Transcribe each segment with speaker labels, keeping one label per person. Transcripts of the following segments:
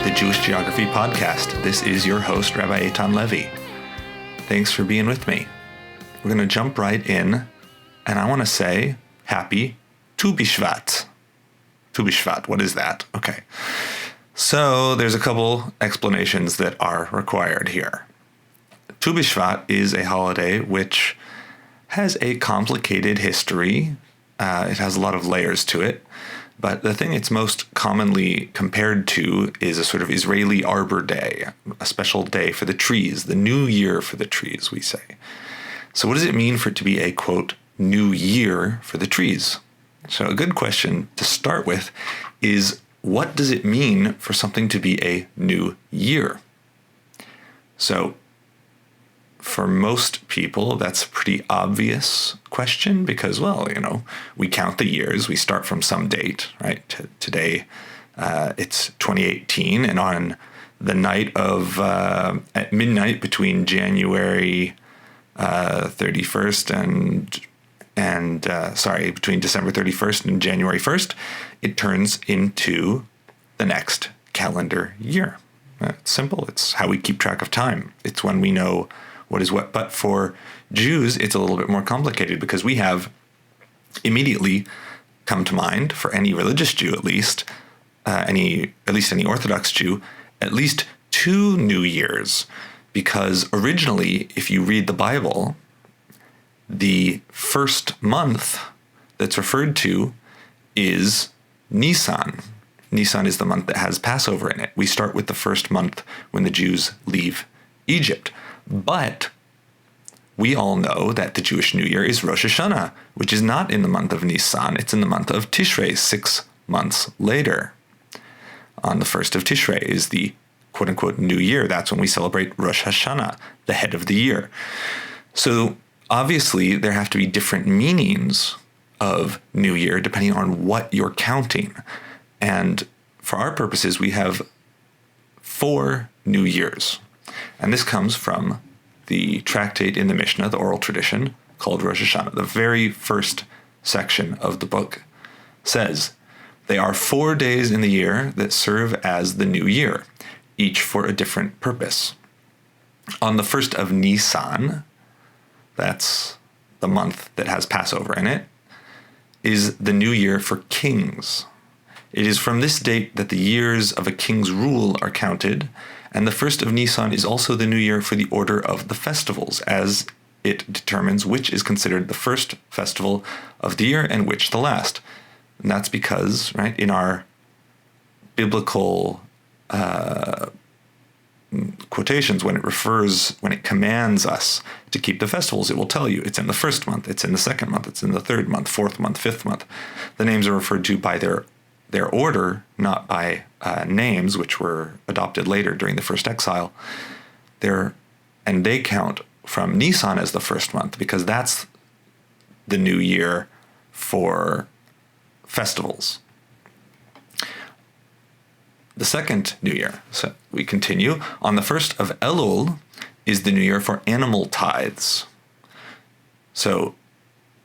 Speaker 1: the Jewish Geography Podcast. This is your host, Rabbi Eitan Levy. Thanks for being with me. We're going to jump right in, and I want to say happy Tu BiShvat. Tu BiShvat, what is that? Okay. So there's a couple explanations that are required here. Tu BiShvat is a holiday which has a complicated history. It has a lot of layers to it. But the thing it's most commonly compared to is a sort of Israeli Arbor Day, a special day for the trees, the new year for the trees, we say. So what does it mean for it to be a, quote, new year for the trees? So a good question to start with is, what does it mean for something to be a new year? So for most people, that's a pretty obvious question because, well, we count the years. We start from some date, right? Today, it's 2018. And on the night of, at midnight between January 31st between December 31st and January 1st, it turns into the next calendar year. It's simple. It's how we keep track of time. It's when we know what is what. But for Jews, it's a little bit more complicated because we have immediately come to mind, for any religious Jew at least, any Orthodox Jew, at least two New Years. Because originally, if you read the Bible, the first month that's referred to is Nisan. Nisan is the month that has Passover in it. We start with the first month when the Jews leave Egypt. But we all know that the Jewish New Year is Rosh Hashanah, which is not in the month of Nisan. It's in the month of Tishrei, 6 months later. On the 1st of Tishrei is the quote-unquote New Year. That's when we celebrate Rosh Hashanah, the head of the year. So obviously, there have to be different meanings of New Year depending on what you're counting. And for our purposes, we have 4 New Years. And this comes from the tractate in the Mishnah, the oral tradition, called Rosh Hashanah. The very first section of the book says, they are 4 days in the year that serve as the new year, each for a different purpose. On the 1st of Nisan, that's the month that has Passover in it, is the new year for kings. It is from this date that the years of a king's rule are counted, and the 1st of Nisan is also the new year for the order of the festivals, as it determines which is considered the first festival of the year and which the last. And that's because, right, in our biblical quotations, when it commands us to keep the festivals, it will tell you it's in the first month, it's in the second month, it's in the third month, fourth month, fifth month. The names are referred to by their order, not by names, which were adopted later during the first exile. And they count from Nisan as the first month because that's the new year for festivals. The second new year, so we continue, on the 1st of Elul is the new year for animal tithes. So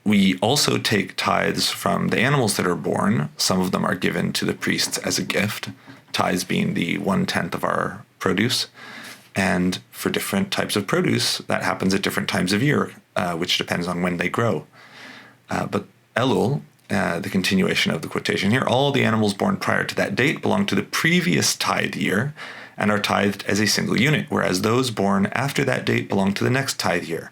Speaker 1: we also take tithes from the animals that are born. Some of them are given to the priests as a gift, tithes being the 1/10 of our produce. And for different types of produce, that happens at different times of year, which depends on when they grow. But Elul, the continuation of the quotation here, all the animals born prior to that date belong to the previous tithe year and are tithed as a single unit, whereas those born after that date belong to the next tithe year.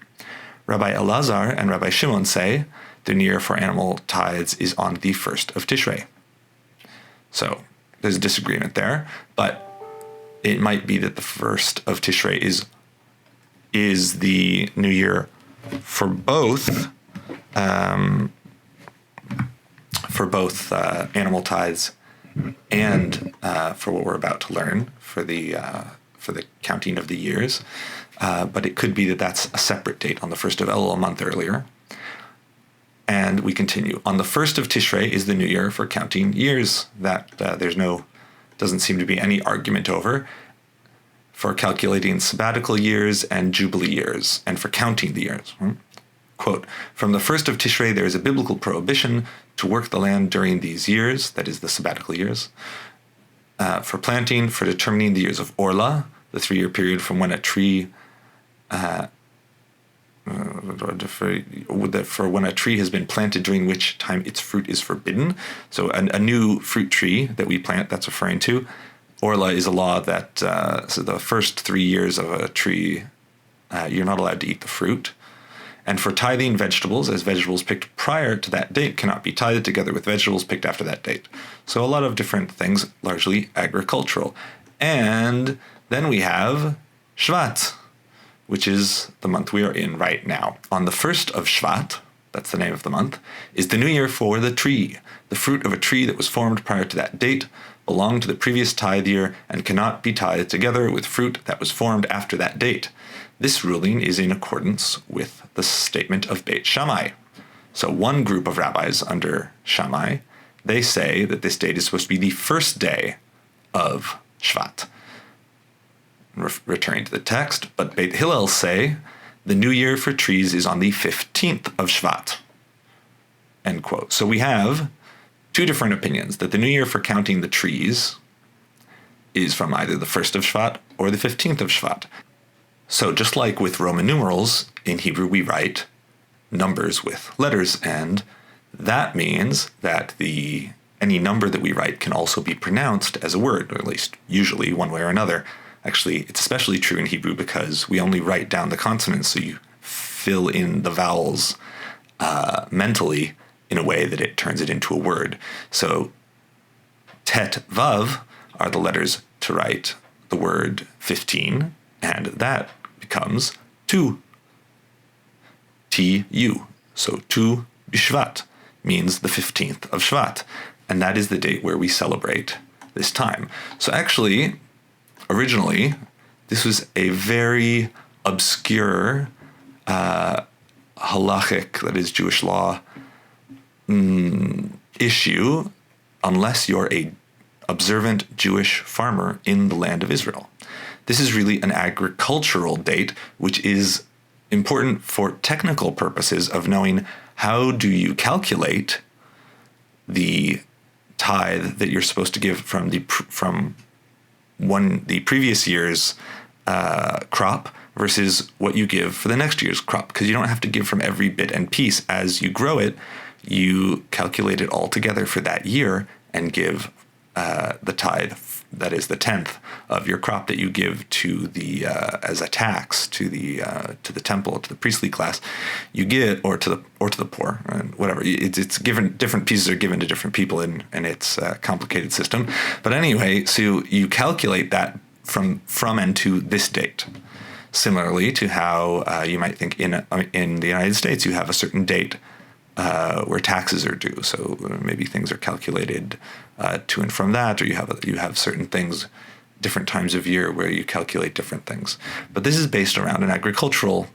Speaker 1: Rabbi Elazar and Rabbi Shimon say the new year for animal tithes is on the 1st of Tishrei. So there's a disagreement there, but it might be that the 1st of Tishrei is the new year for both animal tithes and for what we're about to learn for the counting of the years. But it could be that that's a separate date on the 1st of Elul, a month earlier. And we continue. On the 1st of Tishrei is the new year for counting years. That doesn't seem to be any argument over, for calculating sabbatical years and jubilee years, and for counting the years. Quote, from the 1st of Tishrei there is a biblical prohibition to work the land during these years, that is the sabbatical years, for planting, for determining the years of Orla, the 3-year period from when a tree for when a tree has been planted, during which time its fruit is forbidden. So a new fruit tree that we plant, that's referring to. Orla is a law that so the first 3 years of a tree, you're not allowed to eat the fruit. And for tithing vegetables, as vegetables picked prior to that date cannot be tithed together with vegetables picked after that date. So a lot of different things, largely agricultural. And then we have Shvat, which is the month we are in right now. On the 1st of Shvat, that's the name of the month, is the new year for the tree. The fruit of a tree that was formed prior to that date belonged to the previous tithe year and cannot be tithed together with fruit that was formed after that date. This ruling is in accordance with the statement of Beit Shammai. So one group of rabbis under Shammai, they say that this date is supposed to be the first day of Shvat. Returning to the text, but Beit Hillel say the new year for trees is on the 15th of Shvat. End quote. So we have two different opinions, that the new year for counting the trees is from either the 1st of Shvat or the 15th of Shvat. So just like with Roman numerals, in Hebrew we write numbers with letters, and that means that any number that we write can also be pronounced as a word, or at least usually one way or another. Actually, it's especially true in Hebrew because we only write down the consonants, so you fill in the vowels mentally in a way that it turns it into a word. So tet vav are the letters to write the word 15, and that becomes tu, T-U. So Tu BiShvat means the 15th of Shvat, and that is the date where we celebrate this time. So actually, originally, this was a very obscure halachic, that is Jewish law, issue, unless you're a observant Jewish farmer in the land of Israel. This is really an agricultural date, which is important for technical purposes of knowing how do you calculate the tithe that you're supposed to give from the previous year's crop versus what you give for the next year's crop, because you don't have to give from every bit and piece. As you grow it, you calculate it all together for that year and give the tithe, that is the 10th of your crop that you give to the as a tax to the temple, to the priestly class. You give or to the poor, and whatever. It's given, different pieces are given to different people, and it's a complicated system. But anyway, so you calculate that from and to this date. Similarly to how you might think in the United States, you have a certain date where taxes are due. So maybe things are calculated to and from that, or you have certain things, different times of year where you calculate different things. But this is based around an agricultural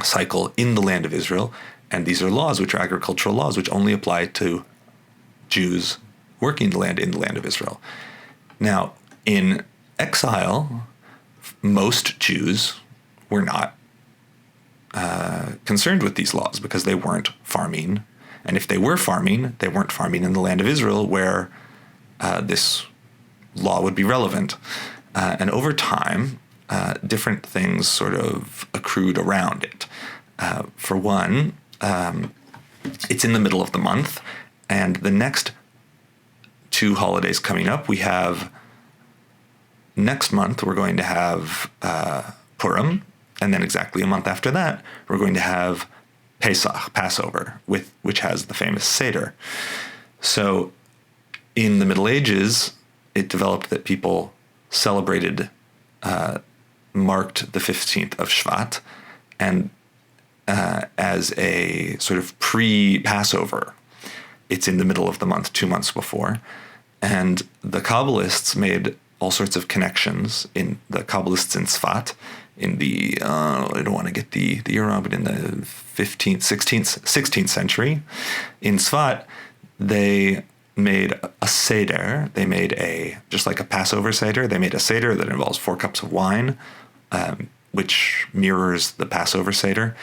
Speaker 1: cycle in the land of Israel, and these are laws which are agricultural laws which only apply to Jews working the land in the land of Israel. Now, in exile, most Jews were not concerned with these laws because they weren't farming. And if they were farming, they weren't farming in the land of Israel where this law would be relevant. And over time, different things sort of accrued around it. For one, it's in the middle of the month, and the next two holidays coming up, we have next month, we're going to have Purim, and then exactly a month after that, we're going to have Pesach, Passover, which has the famous Seder. So in the Middle Ages, it developed that people celebrated, marked the 15th of Shvat, and as a sort of pre-Passover. It's in the middle of the month, 2 months before. And the Kabbalists made all sorts of connections in the Kabbalists in Tzfat, in the, I don't want to get the year wrong, but in the 15th, 16th century. In Tzfat, they made a Seder. They made just like a Passover Seder, they made a Seder that involves 4 cups of wine, which mirrors the Passover Seder,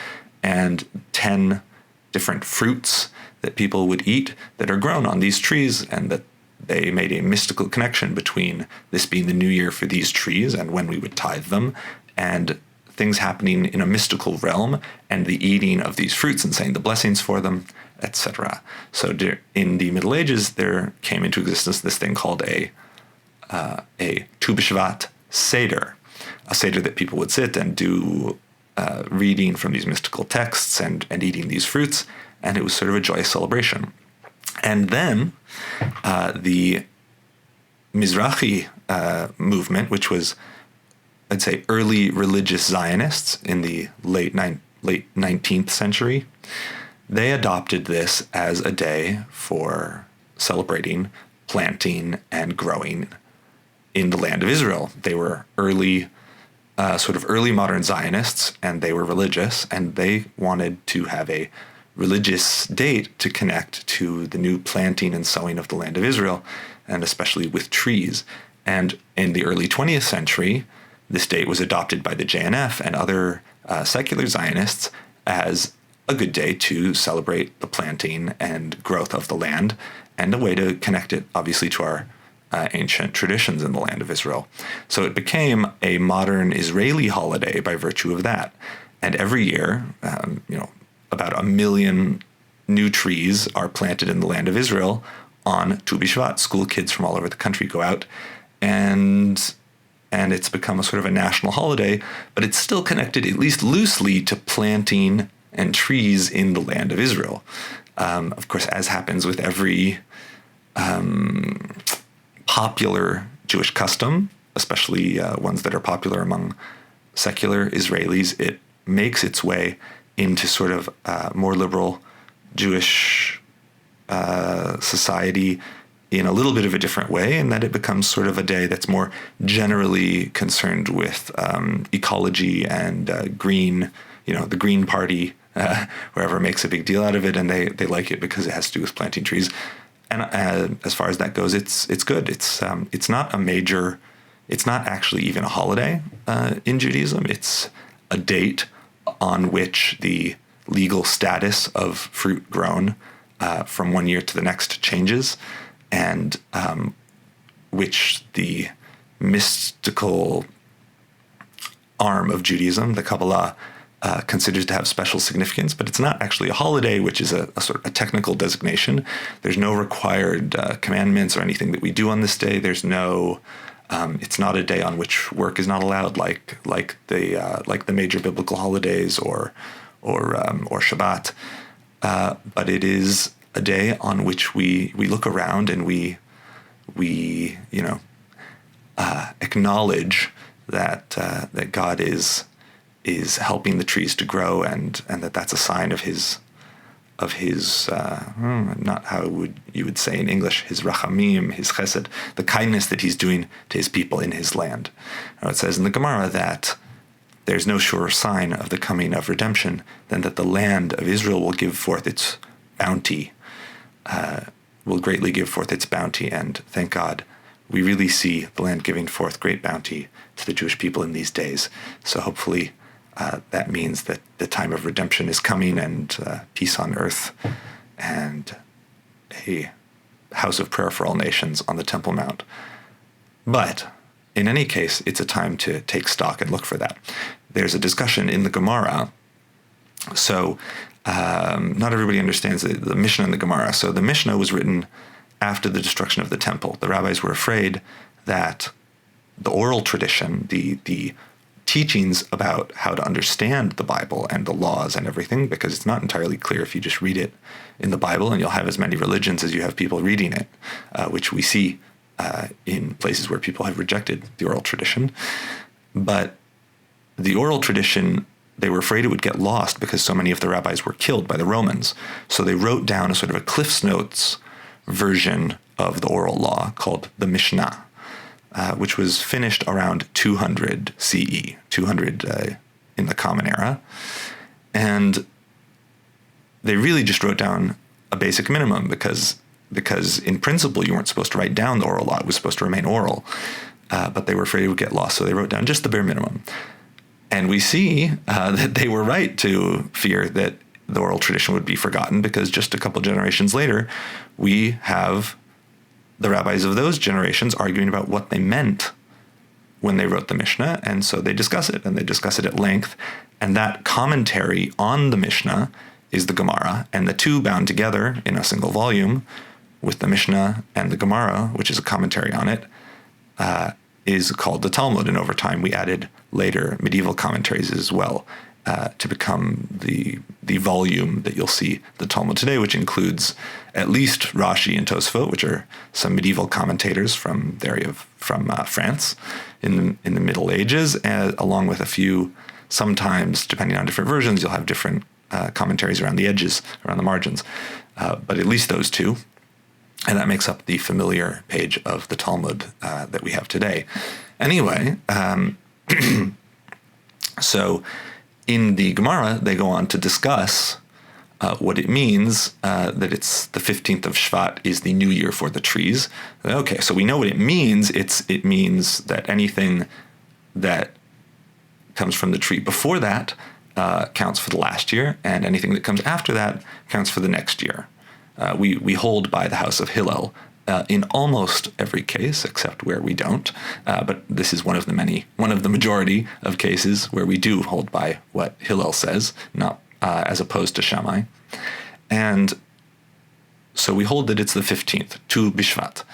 Speaker 1: and 10 different fruits that people would eat that are grown on these trees, and that they made a mystical connection between this being the new year for these trees and when we would tithe them, and things happening in a mystical realm, and the eating of these fruits and saying the blessings for them, etc. So in the Middle Ages, there came into existence this thing called a Tu BiShvat Seder, a Seder that people would sit and do reading from these mystical texts and eating these fruits, and it was sort of a joyous celebration. And then the Mizrahi movement, which was, I'd say, early religious Zionists in the late 19th century, they adopted this as a day for celebrating planting and growing in the land of Israel. They were early modern Zionists, and they were religious, and they wanted to have a religious date to connect to the new planting and sowing of the land of Israel, and especially with trees. And in the early 20th century, this date was adopted by the JNF and other secular Zionists as a good day to celebrate the planting and growth of the land, and a way to connect it, obviously, to our ancient traditions in the land of Israel. So it became a modern Israeli holiday by virtue of that. And every year, about 1 million new trees are planted in the land of Israel on Tu BiShvat. School kids from all over the country go out, and it's become a sort of a national holiday, but it's still connected, at least loosely, to planting and trees in the land of Israel. Of course, as happens with every popular Jewish custom, especially ones that are popular among secular Israelis, it makes its way into sort of more liberal Jewish society in a little bit of a different way, in that it becomes sort of a day that's more generally concerned with ecology and green, the Green Party, wherever makes a big deal out of it, and they like it because it has to do with planting trees. And as far as that goes, it's good. It's not a major, it's not actually even a holiday in Judaism. It's a date on which the legal status of fruit grown from one year to the next changes, and which the mystical arm of Judaism, the Kabbalah, considers to have special significance. But it's not actually a holiday, which is a sort of a technical designation. There's no required commandments or anything that we do on this day. There's no it's not a day on which work is not allowed, like the major biblical holidays or Shabbat. But it is a day on which we look around and we acknowledge that God is helping the trees to grow, and that's a sign of his not how you would say in English, his rachamim, his chesed, the kindness that he's doing to his people in his land. Now, it says in the Gemara that there's no surer sign of the coming of redemption than that the land of Israel will give forth its bounty, will greatly give forth its bounty. And thank God, we really see the land giving forth great bounty to the Jewish people in these days. So hopefully that means that the time of redemption is coming, and peace on earth, and a house of prayer for all nations on the Temple Mount. But in any case, it's a time to take stock and look for that. There's a discussion in the Gemara. So not everybody understands the Mishnah in the Gemara. So the Mishnah was written after the destruction of the temple. The rabbis were afraid that the oral tradition, the teachings about how to understand the Bible and the laws and everything, because it's not entirely clear if you just read it in the Bible, and you'll have as many religions as you have people reading it, which we see in places where people have rejected the oral tradition. But the oral tradition, they were afraid it would get lost because so many of the rabbis were killed by the Romans. So they wrote down a sort of a Cliff's Notes version of the oral law called the Mishnah, which was finished around 200 CE, 200 in the Common Era. And they really just wrote down a basic minimum because in principle you weren't supposed to write down the oral law. It was supposed to remain oral, but they were afraid it would get lost, so they wrote down just the bare minimum. And we see that they were right to fear that the oral tradition would be forgotten, because just a couple generations later, we have the rabbis of those generations arguing about what they meant when they wrote the Mishnah, and so they discuss it, and they discuss it at length. And that commentary on the Mishnah is the Gemara, and the two bound together in a single volume with the Mishnah and the Gemara, which is a commentary on it, is called the Talmud. And over time we added later medieval commentaries as well to become the volume that you'll see the Talmud today, which includes at least Rashi and Tosfot, which are some medieval commentators from the area from France in the Middle Ages, along with a few. Sometimes, depending on different versions, you'll have different commentaries around the edges, around the margins, but at least those two. And that makes up the familiar page of the Talmud that we have today. Anyway, so in the Gemara, they go on to discuss what it means that it's the 15th of Shvat is the new year for the trees. Okay, so we know what it means. It means that anything that comes from the tree before that counts for the last year, and anything that comes after that counts for the next year. We hold by the house of Hillel in almost every case, except where we don't. But this is one of the majority of cases where we do hold by what Hillel says, not as opposed to Shammai. And so we hold that it's the 15th, Tu BiShvat.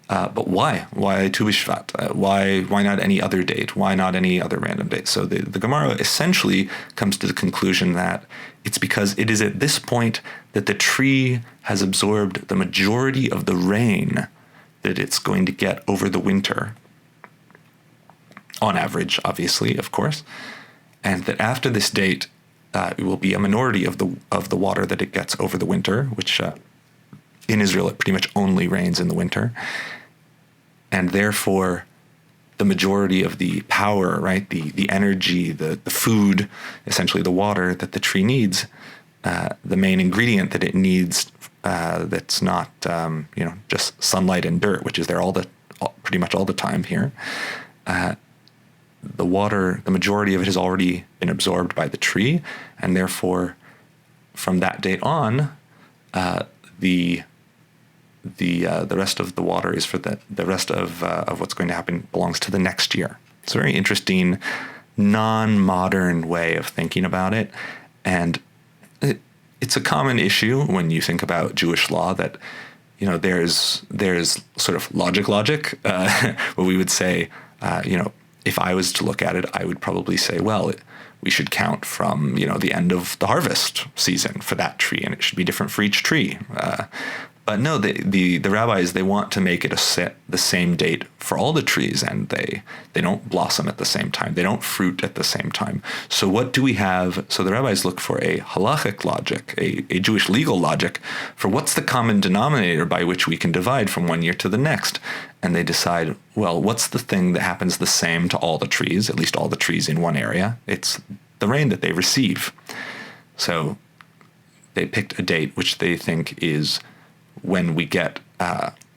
Speaker 1: But why? Why Tu BiShvat? Why not any other date? Why not any other random date? So the Gemara essentially comes to the conclusion that it's because it is at this point that the tree has absorbed the majority of the rain that it's going to get over the winter, on average, obviously, of course, and that after this date, it will be a minority of the water that it gets over the winter, which in Israel it pretty much only rains in the winter, and therefore the majority of the power, right, the energy, the food, essentially the water that the tree needs, the main ingredient that it needs, that's not just sunlight and dirt, which is there pretty much all the time here. The water, the majority of it has already been absorbed by the tree, and therefore, from that date on, the rest of the water is for the rest of what's going to happen belongs to the next year. It's a very interesting, non-modern way of thinking about it, and it's a common issue when you think about Jewish law that there's sort of logic, where we would say if I was to look at it, I would probably say, well, we should count from the end of the harvest season for that tree, and it should be different for each tree. But no, the rabbis, they want to make it the same date for all the trees, and they don't blossom at the same time. They don't fruit at the same time. So what do we have? So the rabbis look for a halachic logic, a Jewish legal logic, for what's the common denominator by which we can divide from one year to the next. And they decide, well, what's the thing that happens the same to all the trees, at least all the trees in one area? It's the rain that they receive. So they picked a date which they think is when we get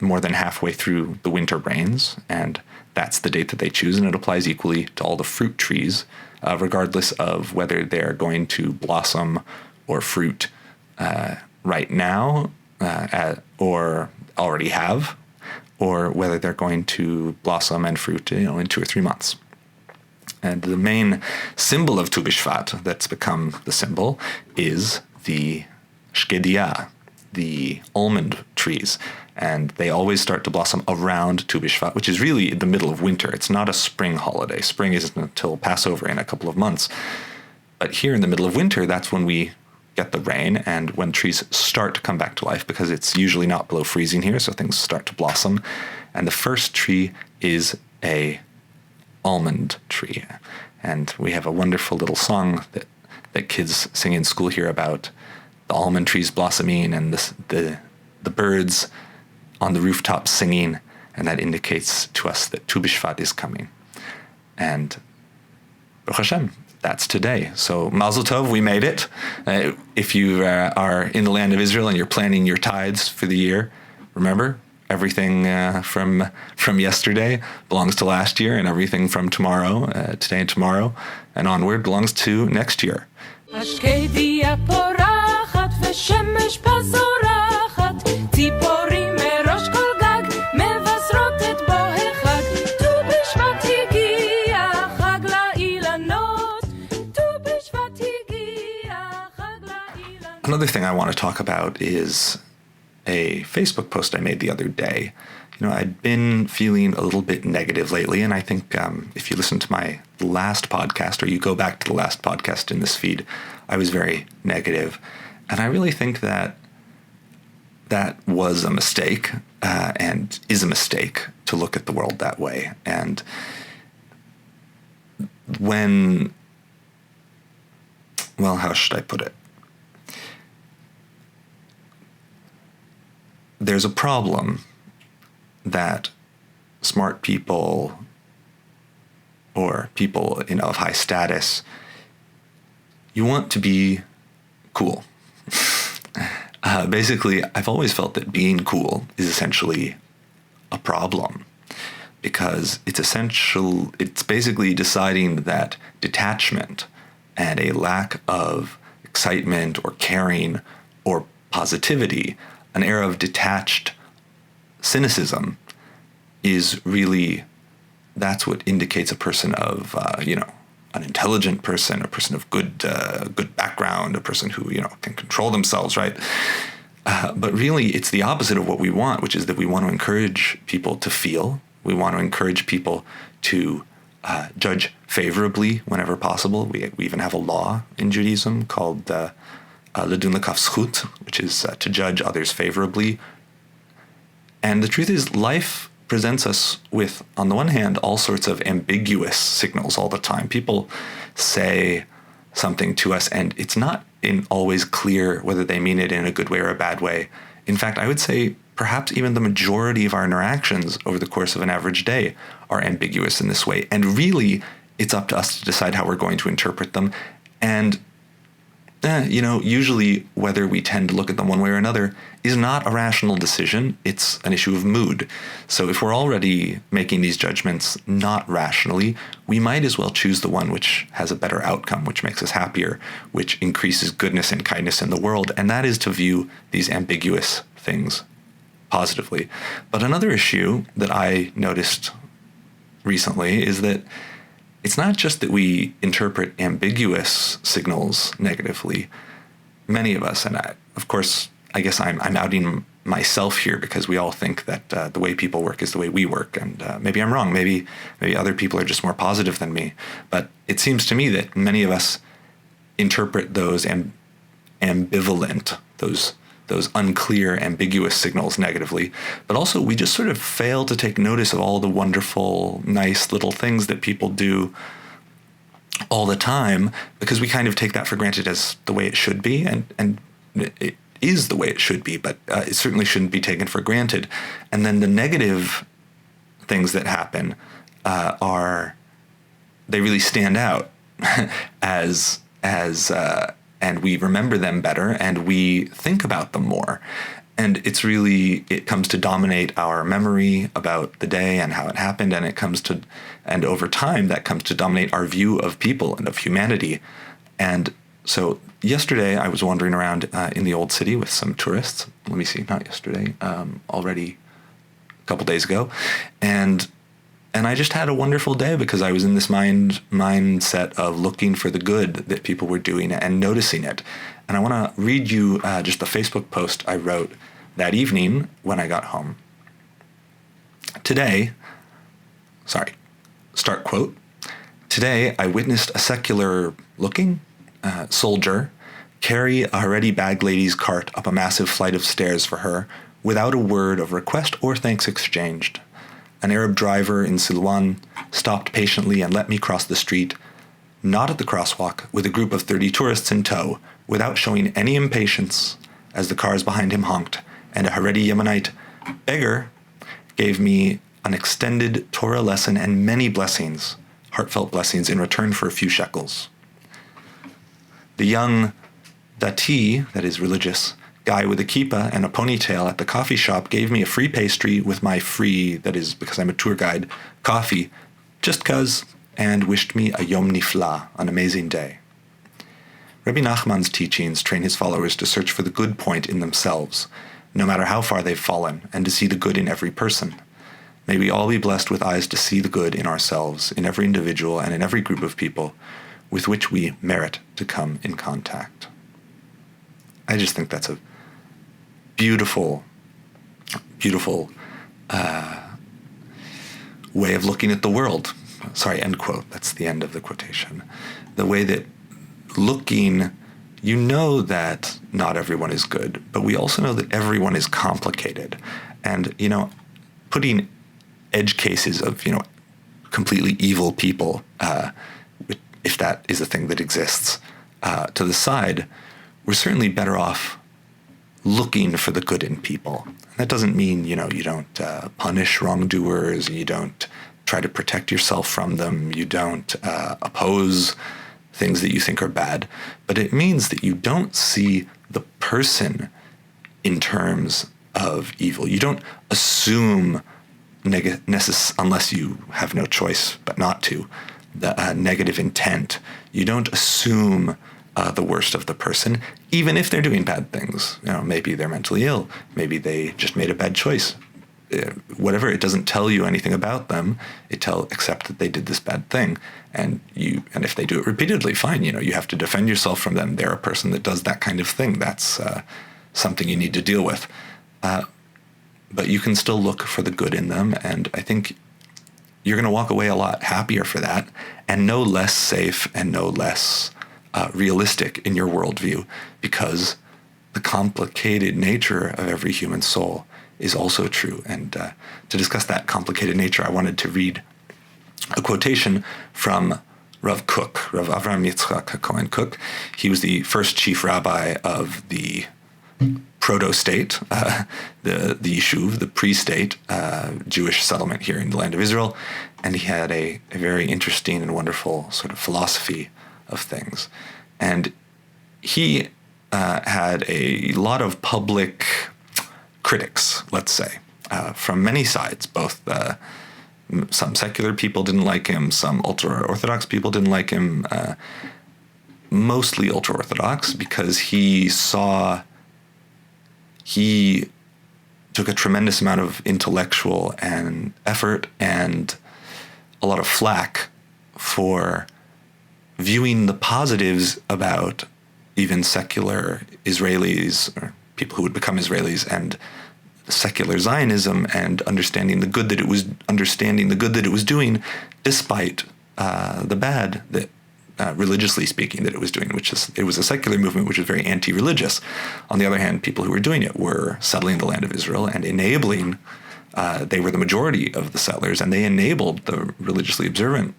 Speaker 1: more than halfway through the winter rains, and that's the date that they choose, and it applies equally to all the fruit trees, regardless of whether they're going to blossom or fruit right now, or already have, or whether they're going to blossom and fruit in 2 or 3 months. And the main symbol of Tu BiShvat that's become the symbol is the shkedia, the almond trees, and they always start to blossom around Tu BiShvat, which is really the middle of winter. It's not a spring holiday. Spring isn't until Passover in a couple of months. But here in the middle of winter, that's when we get the rain, and when trees start to come back to life, because it's usually not below freezing here, so things start to blossom. And the first tree is a almond tree. And we have a wonderful little song that kids sing in school here about the almond trees blossoming and the birds on the rooftop singing, and that indicates to us that Tu BiShvat is coming. And Baruch Hashem, that's today. So Mazel Tov, we made it. If you are in the land of Israel and you're planning your tithes for the year, remember, everything from yesterday belongs to last year, and everything from tomorrow, today and tomorrow, and onward belongs to next year.
Speaker 2: שמש פזורחת, ציפורים מראש כל גג,
Speaker 1: Another thing I want to talk about is a Facebook post I made the other day. I'd been feeling a little bit negative lately, and I think if you listen to my last podcast, or you go back to the last podcast in this feed, I was very negative. And I really think that was a mistake, and is a mistake to look at the world that way. And how should I put it? There's a problem that smart people or people of high status, you want to be cool. Basically, I've always felt that being cool is essentially a problem, because it's basically deciding that detachment and a lack of excitement or caring or positivity, an era of detached cynicism, is really, that's what indicates a person of, an intelligent person, a person of good background, a person who, can control themselves, right? But really, it's the opposite of what we want, which is that we want to encourage people to feel. We want to encourage people to judge favorably whenever possible. We even have a law in Judaism called Ledun L'Kaf Zchut, which is to judge others favorably. And the truth is, life presents us with, on the one hand, all sorts of ambiguous signals all the time. People say something to us, and it's not always clear whether they mean it in a good way or a bad way. In fact, I would say perhaps even the majority of our interactions over the course of an average day are ambiguous in this way. And really, it's up to us to decide how we're going to interpret them. And usually whether we tend to look at them one way or another is not a rational decision. It's an issue of mood. So if we're already making these judgments not rationally, we might as well choose the one which has a better outcome, which makes us happier, which increases goodness and kindness in the world. And that is to view these ambiguous things positively. But another issue that I noticed recently is that it's not just that we interpret ambiguous signals negatively. Many of us, and I guess I'm outing myself here, because we all think that the way people work is the way we work, and maybe I'm wrong. Maybe other people are just more positive than me. But it seems to me that many of us interpret those ambivalent, those unclear, ambiguous signals negatively, but also we just sort of fail to take notice of all the wonderful, nice little things that people do all the time, because we kind of take that for granted as the way it should be, and it is the way it should be, but it certainly shouldn't be taken for granted. And then the negative things that happen they really stand out as and we remember them better, and we think about them more. And it comes to dominate our memory about the day and how it happened, and over time that comes to dominate our view of people and of humanity. And so yesterday I was wandering around in the old city with some tourists. Let me see, not yesterday, already a couple days ago. And I just had a wonderful day, because I was in this mindset of looking for the good that people were doing and noticing it. And I want to read you just the Facebook post I wrote that evening when I got home. Start quote. Today, I witnessed a secular-looking soldier carry a Haredi bag lady's cart up a massive flight of stairs for her without a word of request or thanks exchanged. An Arab driver in Silwan stopped patiently and let me cross the street, not at the crosswalk, with a group of 30 tourists in tow, without showing any impatience, as the cars behind him honked, and a Haredi Yemenite beggar gave me an extended Torah lesson and many blessings, heartfelt blessings, in return for a few shekels. The young dati, that is religious, guy with a kippah and a ponytail at the coffee shop gave me a free pastry with my free, that is because I'm a tour guide, coffee, just 'cause, and wished me a Yom Nifla, an amazing day. Rabbi Nachman's teachings train his followers to search for the good point in themselves, no matter how far they've fallen, and to see the good in every person. May we all be blessed with eyes to see the good in ourselves, in every individual, and in every group of people with which we merit to come in contact. I just think that's a beautiful, beautiful way of looking at the world. Sorry, end quote. That's the end of the quotation. The way that looking, you know that not everyone is good, but we also know that everyone is complicated. And, putting edge cases of, completely evil people, if that is a thing that exists, to the side, we're certainly better off looking for the good in people. And that doesn't mean, you don't punish wrongdoers, you don't try to protect yourself from them, you don't oppose things that you think are bad, but it means that you don't see the person in terms of evil. You don't assume, unless you have no choice but not to, the negative intent. You don't assume the worst of the person, even if they're doing bad things. Maybe they're mentally ill, maybe they just made a bad choice. Whatever, it doesn't tell you anything about them. Except that they did this bad thing, and if they do it repeatedly, fine. You have to defend yourself from them. They're a person that does that kind of thing. That's something you need to deal with. But you can still look for the good in them, and I think you're going to walk away a lot happier for that, and no less safe and no less realistic in your worldview, because the complicated nature of every human soul is also true. And to discuss that complicated nature, I wanted to read a quotation from Rav Kook, Rav Avram Yitzchak Cohen Kook. He was the first chief rabbi of the proto-state, the Yishuv, the pre-state Jewish settlement here in the land of Israel. And he had a very interesting and wonderful sort of philosophy of things. And he had a lot of public critics, let's say, from many sides. Both some secular people didn't like him, some ultra-Orthodox people didn't like him, mostly ultra-Orthodox, because he took a tremendous amount of intellectual and effort and a lot of flack for viewing the positives about even secular Israelis, or people who would become Israelis, and secular Zionism, and understanding the good that it was doing, despite the bad that, religiously speaking, that it was doing, it was a secular movement which was very anti-religious. On the other hand, people who were doing it were settling the land of Israel and enabling. They were the majority of the settlers, and they enabled the religiously observant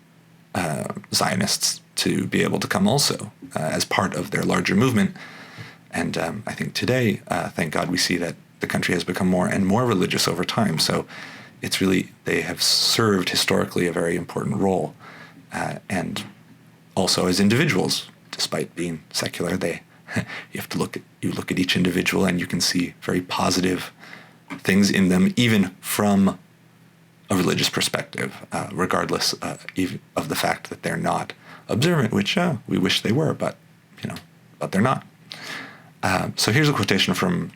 Speaker 1: Zionists to be able to come also as part of their larger movement. And I think today, thank God, we see that the country has become more and more religious over time. So it's really, they have served historically a very important role. And also as individuals, despite being secular, you have to look at each individual, and you can see very positive things in them, even from a religious perspective, regardless even of the fact that they're not observant, which we wish they were, but they're not. So here's a quotation from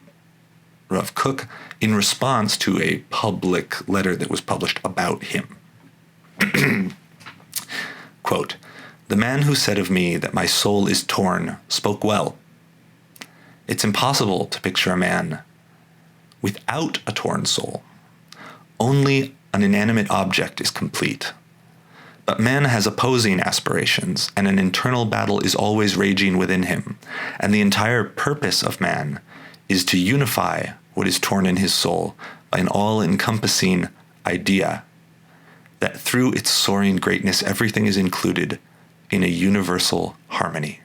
Speaker 1: Rav Kook in response to a public letter that was published about him. Quote, "The man who said of me that my soul is torn spoke well. It's impossible to picture a man without a torn soul. Only an inanimate object is complete. But man has opposing aspirations, and an internal battle is always raging within him, and the entire purpose of man is to unify what is torn in his soul by an all-encompassing idea that through its soaring greatness everything is included in a universal harmony."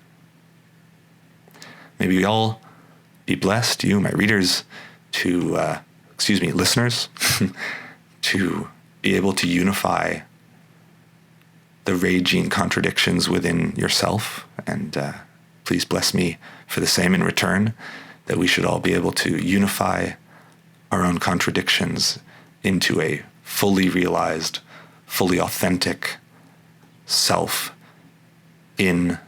Speaker 1: May we all be blessed, you, my readers, listeners, to be able to unify the raging contradictions within yourself. And please bless me for the same in return, that we should all be able to unify our own contradictions into a fully realized, fully authentic self in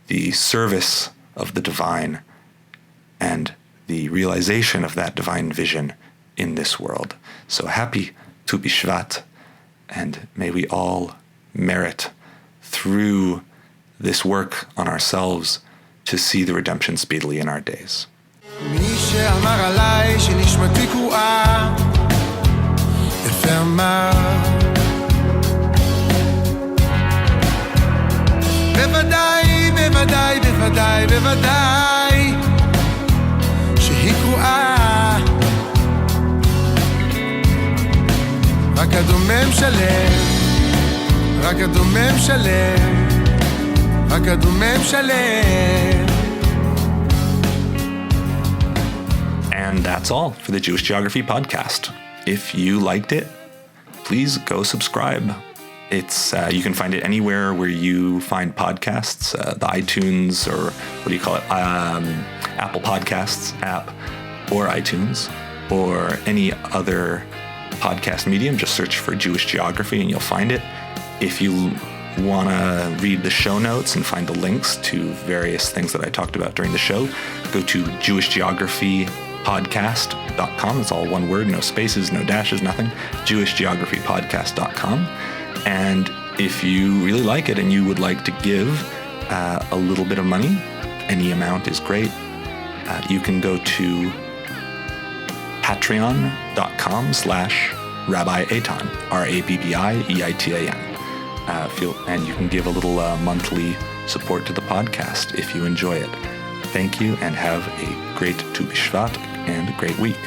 Speaker 1: the service of the divine and the realization of that divine vision in this world. So happy Tu BiShvat, and may we all merit through this work on ourselves to see the redemption speedily in our days.
Speaker 2: מי שאמר עליי שנשמתי קרועה, יפה אמר. בוודאי, בוודאי, בוודאי, בוודאי, שהיא קרועה. רק הדומם שלם, רק הדומם שלם, רק הדומם שלם.
Speaker 1: And that's all for the Jewish Geography podcast. If you liked it, please go subscribe. It's you can find it anywhere where you find podcasts, the iTunes, or what do you call it, Apple Podcasts app, or iTunes, or any other podcast medium. Just search for Jewish Geography and you'll find it. If you want to read the show notes and find the links to various things that I talked about during the show, go to jewishgeographypodcast.com. It's all one word, no spaces, no dashes, nothing. jewishgeographypodcast.com. And if you really like it and you would like to give a little bit of money, any amount is great, you can go to patreon.com/Rabbi Eitan, RABBIEITAN. And you can give a little monthly support to the podcast if you enjoy it. Thank you and have a great Tu BiShvat and great week.